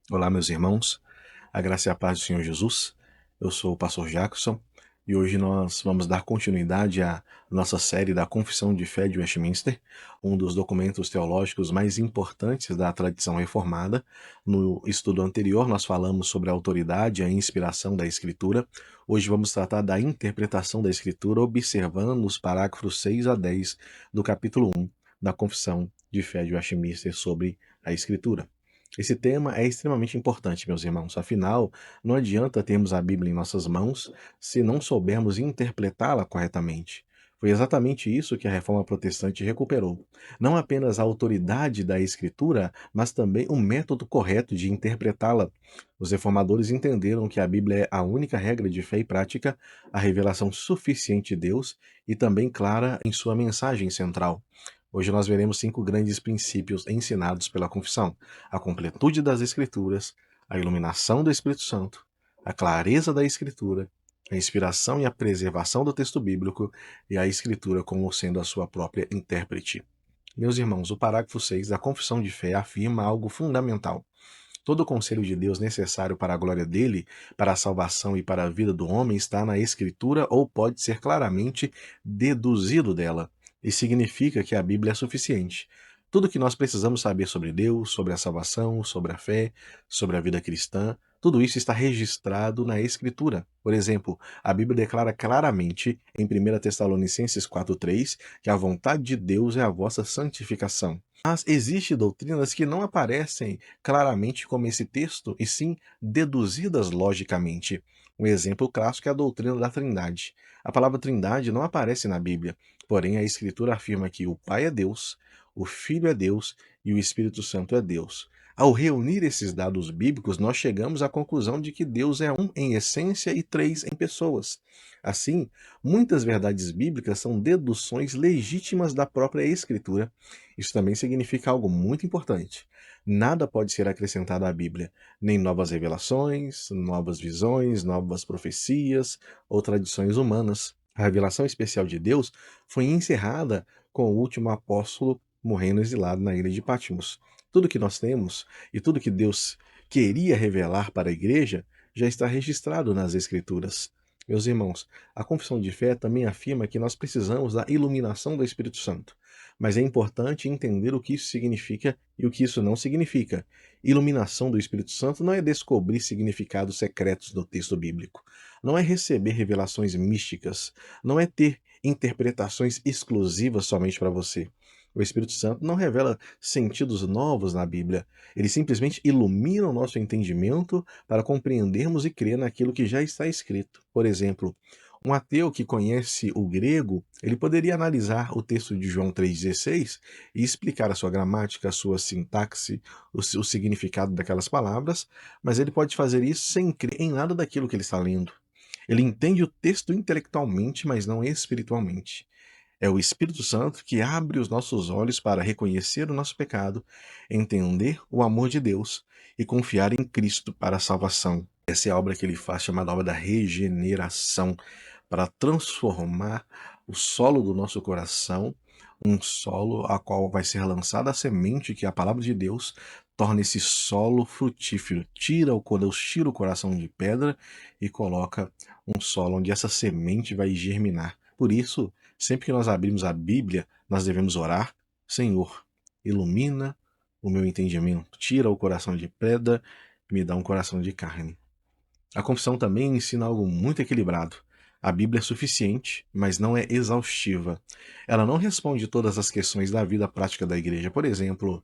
Olá, meus irmãos, a graça e a paz do Senhor Jesus. Eu sou o pastor Jackson e hoje nós vamos dar continuidade à nossa série da Confissão de Fé de Westminster, um dos documentos teológicos mais importantes da tradição reformada. No estudo anterior, nós falamos sobre a autoridade e a inspiração da Escritura. Hoje vamos tratar da interpretação da Escritura, observando os parágrafos 6 a 10 do capítulo 1 da Confissão de Fé de Westminster sobre a Escritura. Esse tema é extremamente importante, meus irmãos. Afinal, não adianta termos a Bíblia em nossas mãos se não soubermos interpretá-la corretamente. Foi exatamente isso que a Reforma Protestante recuperou. Não apenas a autoridade da Escritura, mas também o método correto de interpretá-la. Os reformadores entenderam que a Bíblia é a única regra de fé e prática, a revelação suficiente de Deus e também clara em sua mensagem central. Hoje nós veremos 5 grandes princípios ensinados pela confissão: a completude das Escrituras, a iluminação do Espírito Santo, a clareza da Escritura, a inspiração e a preservação do texto bíblico e a Escritura como sendo a sua própria intérprete. Meus irmãos, o parágrafo 6 da Confissão de Fé afirma algo fundamental. Todo o conselho de Deus necessário para a glória dele, para a salvação e para a vida do homem está na Escritura ou pode ser claramente deduzido dela. Isso significa que a Bíblia é suficiente. Tudo o que nós precisamos saber sobre Deus, sobre a salvação, sobre a fé, sobre a vida cristã, tudo isso está registrado na Escritura. Por exemplo, a Bíblia declara claramente em 1 Tessalonicenses 4,3 que a vontade de Deus é a vossa santificação. Mas existem doutrinas que não aparecem claramente como esse texto, e sim deduzidas logicamente. Um exemplo clássico é a doutrina da Trindade. A palavra Trindade não aparece na Bíblia, porém a Escritura afirma que o Pai é Deus, o Filho é Deus e o Espírito Santo é Deus. Ao reunir esses dados bíblicos, nós chegamos à conclusão de que Deus é um em essência e três em pessoas. Assim, muitas verdades bíblicas são deduções legítimas da própria Escritura. Isso também significa algo muito importante. Nada pode ser acrescentado à Bíblia, nem novas revelações, novas visões, novas profecias ou tradições humanas. A revelação especial de Deus foi encerrada com o último apóstolo morrendo exilado na ilha de Patmos. Tudo que nós temos e tudo que Deus queria revelar para a igreja já está registrado nas Escrituras. Meus irmãos, a confissão de fé também afirma que nós precisamos da iluminação do Espírito Santo. Mas é importante entender o que isso significa e o que isso não significa. Iluminação do Espírito Santo não é descobrir significados secretos no texto bíblico. Não é receber revelações místicas. Não é ter interpretações exclusivas somente para você. O Espírito Santo não revela sentidos novos na Bíblia. Ele simplesmente ilumina o nosso entendimento para compreendermos e crer naquilo que já está escrito. Por exemplo, um ateu que conhece o grego, ele poderia analisar o texto de João 3,16 e explicar a sua gramática, a sua sintaxe, o significado daquelas palavras, mas ele pode fazer isso sem crer em nada daquilo que ele está lendo. Ele entende o texto intelectualmente, mas não espiritualmente. É o Espírito Santo que abre os nossos olhos para reconhecer o nosso pecado, entender o amor de Deus e confiar em Cristo para a salvação. Essa é a obra que ele faz, chamada obra da regeneração, para transformar o solo do nosso coração, um solo a qual vai ser lançada a semente, que é a palavra de Deus, torna esse solo frutífero. Deus tira o coração de pedra e coloca um solo onde essa semente vai germinar. Por isso, sempre que nós abrimos a Bíblia, nós devemos orar: Senhor, ilumina o meu entendimento, tira o coração de pedra e me dá um coração de carne. A confissão também ensina algo muito equilibrado. A Bíblia é suficiente, mas não é exaustiva. Ela não responde todas as questões da vida prática da igreja. Por exemplo,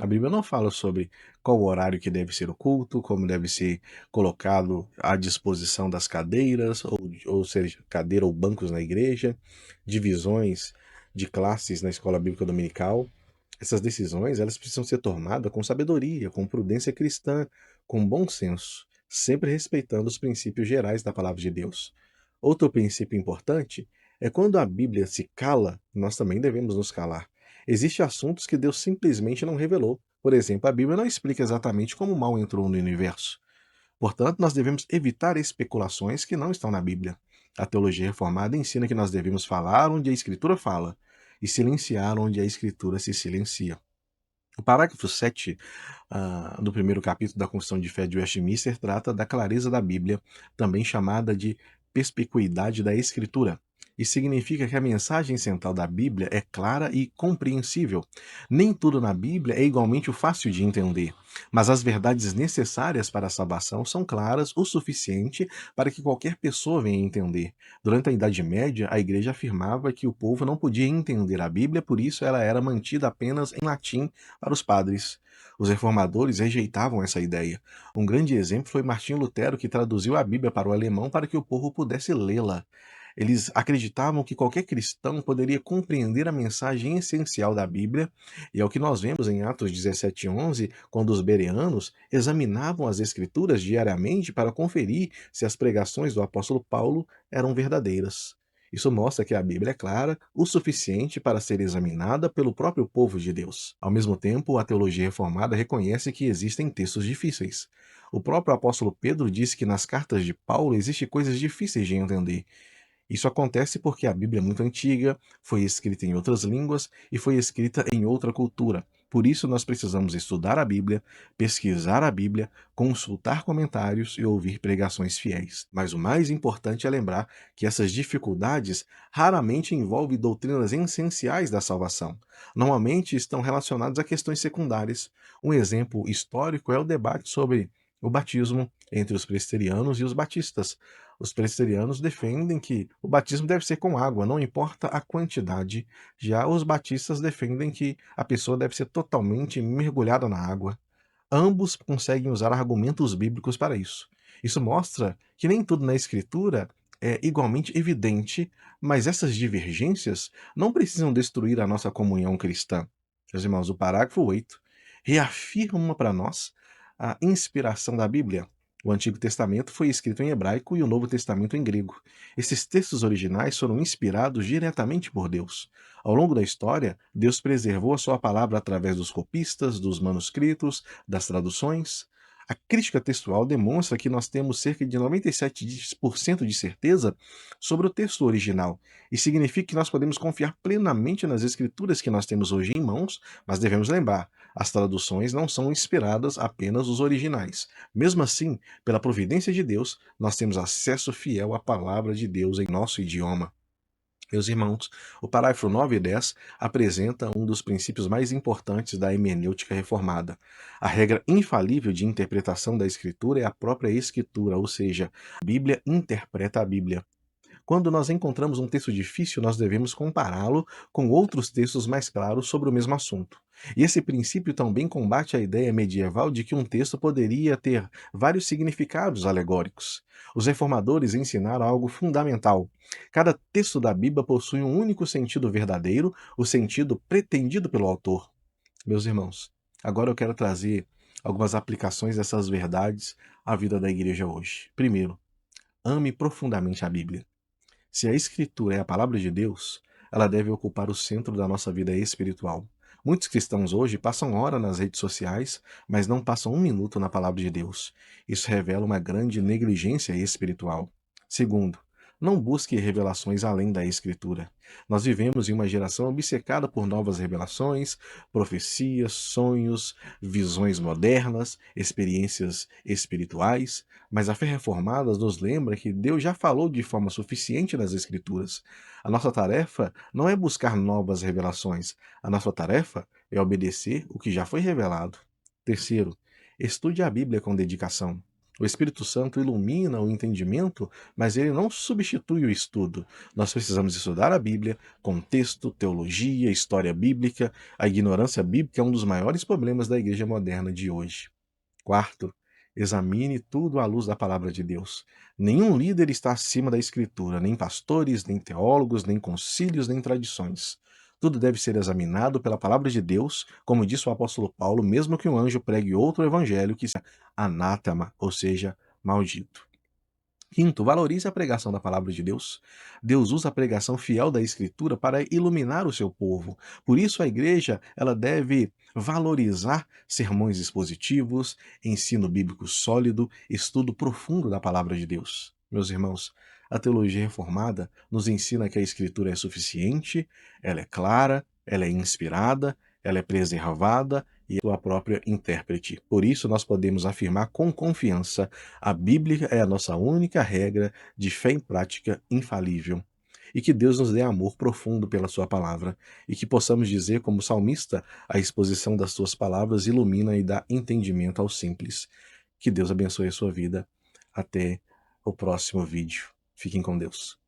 a Bíblia não fala sobre qual o horário que deve ser o culto, como deve ser colocado à disposição das cadeiras, ou seja, cadeira ou bancos na igreja, divisões de classes na escola bíblica dominical. Essas decisões, elas precisam ser tomadas com sabedoria, com prudência cristã, com bom senso, sempre respeitando os princípios gerais da palavra de Deus. Outro princípio importante é quando a Bíblia se cala, nós também devemos nos calar. Existem assuntos que Deus simplesmente não revelou. Por exemplo, a Bíblia não explica exatamente como o mal entrou no universo. Portanto, nós devemos evitar especulações que não estão na Bíblia. A teologia reformada ensina que nós devemos falar onde a Escritura fala e silenciar onde a Escritura se silencia. O parágrafo 7 do primeiro capítulo da Confissão de Fé de Westminster trata da clareza da Bíblia, também chamada de perspicuidade da Escritura, e significa que a mensagem central da Bíblia é clara e compreensível. Nem tudo na Bíblia é igualmente fácil de entender, mas as verdades necessárias para a salvação são claras o suficiente para que qualquer pessoa venha entender. Durante a Idade Média, a Igreja afirmava que o povo não podia entender a Bíblia, por isso ela era mantida apenas em latim para os padres. Os reformadores rejeitavam essa ideia. Um grande exemplo foi Martinho Lutero, que traduziu a Bíblia para o alemão para que o povo pudesse lê-la. Eles acreditavam que qualquer cristão poderia compreender a mensagem essencial da Bíblia, e é o que nós vemos em Atos 17:11, quando os bereanos examinavam as Escrituras diariamente para conferir se as pregações do apóstolo Paulo eram verdadeiras. Isso mostra que a Bíblia é clara o suficiente para ser examinada pelo próprio povo de Deus. Ao mesmo tempo, a teologia reformada reconhece que existem textos difíceis. O próprio apóstolo Pedro disse que nas cartas de Paulo existem coisas difíceis de entender. Isso acontece porque a Bíblia é muito antiga, foi escrita em outras línguas e foi escrita em outra cultura. Por isso, nós precisamos estudar a Bíblia, pesquisar a Bíblia, consultar comentários e ouvir pregações fiéis. Mas o mais importante é lembrar que essas dificuldades raramente envolvem doutrinas essenciais da salvação. Normalmente estão relacionadas a questões secundárias. Um exemplo histórico é o debate sobre o batismo entre os presbiterianos e os batistas. Os presbiterianos defendem que o batismo deve ser com água, não importa a quantidade. Já os batistas defendem que a pessoa deve ser totalmente mergulhada na água. Ambos conseguem usar argumentos bíblicos para isso. Isso mostra que nem tudo na Escritura é igualmente evidente, mas essas divergências não precisam destruir a nossa comunhão cristã. Meus irmãos, o parágrafo 8 reafirma para nós a inspiração da Bíblia. O Antigo Testamento foi escrito em hebraico e o Novo Testamento em grego. Esses textos originais foram inspirados diretamente por Deus. Ao longo da história, Deus preservou a sua palavra através dos copistas, dos manuscritos, das traduções. A crítica textual demonstra que nós temos cerca de 97% de certeza sobre o texto original, e significa que nós podemos confiar plenamente nas escrituras que nós temos hoje em mãos, mas devemos lembrar, as traduções não são inspiradas apenas dos originais. Mesmo assim, pela providência de Deus, nós temos acesso fiel à palavra de Deus em nosso idioma. Meus irmãos, o parágrafo 9 e 10 apresenta um dos princípios mais importantes da hermenêutica reformada. A regra infalível de interpretação da Escritura é a própria Escritura, ou seja, a Bíblia interpreta a Bíblia. Quando nós encontramos um texto difícil, nós devemos compará-lo com outros textos mais claros sobre o mesmo assunto. E esse princípio também combate a ideia medieval de que um texto poderia ter vários significados alegóricos. Os reformadores ensinaram algo fundamental. Cada texto da Bíblia possui um único sentido verdadeiro, o sentido pretendido pelo autor. Meus irmãos, agora eu quero trazer algumas aplicações dessas verdades à vida da igreja hoje. Primeiro, ame profundamente a Bíblia. Se a Escritura é a palavra de Deus, ela deve ocupar o centro da nossa vida espiritual. Muitos cristãos hoje passam hora nas redes sociais, mas não passam um minuto na palavra de Deus. Isso revela uma grande negligência espiritual. Segundo, não busque revelações além da Escritura. Nós vivemos em uma geração obcecada por novas revelações, profecias, sonhos, visões modernas, experiências espirituais, mas a fé reformada nos lembra que Deus já falou de forma suficiente nas Escrituras. A nossa tarefa não é buscar novas revelações, a nossa tarefa é obedecer o que já foi revelado. Terceiro, estude a Bíblia com dedicação. O Espírito Santo ilumina o entendimento, mas ele não substitui o estudo. Nós precisamos estudar a Bíblia, contexto, teologia, história bíblica. A ignorância bíblica é um dos maiores problemas da igreja moderna de hoje. Quarto, examine tudo à luz da palavra de Deus. Nenhum líder está acima da Escritura, nem pastores, nem teólogos, nem concílios, nem tradições. Tudo deve ser examinado pela palavra de Deus, como disse o apóstolo Paulo, mesmo que um anjo pregue outro evangelho que seja anátema, ou seja, maldito. Quinto, valorize a pregação da palavra de Deus. Deus usa a pregação fiel da Escritura para iluminar o seu povo. Por isso a igreja, ela deve valorizar sermões expositivos, ensino bíblico sólido, estudo profundo da palavra de Deus. Meus irmãos, a teologia reformada nos ensina que a Escritura é suficiente, ela é clara, ela é inspirada, ela é preservada, e a sua própria intérprete. Por isso, nós podemos afirmar com confiança: a Bíblia é a nossa única regra de fé em prática infalível. E que Deus nos dê amor profundo pela sua palavra, e que possamos dizer, como salmista, a exposição das tuas palavras ilumina e dá entendimento aos simples. Que Deus abençoe a sua vida. Até o próximo vídeo. Fiquem com Deus.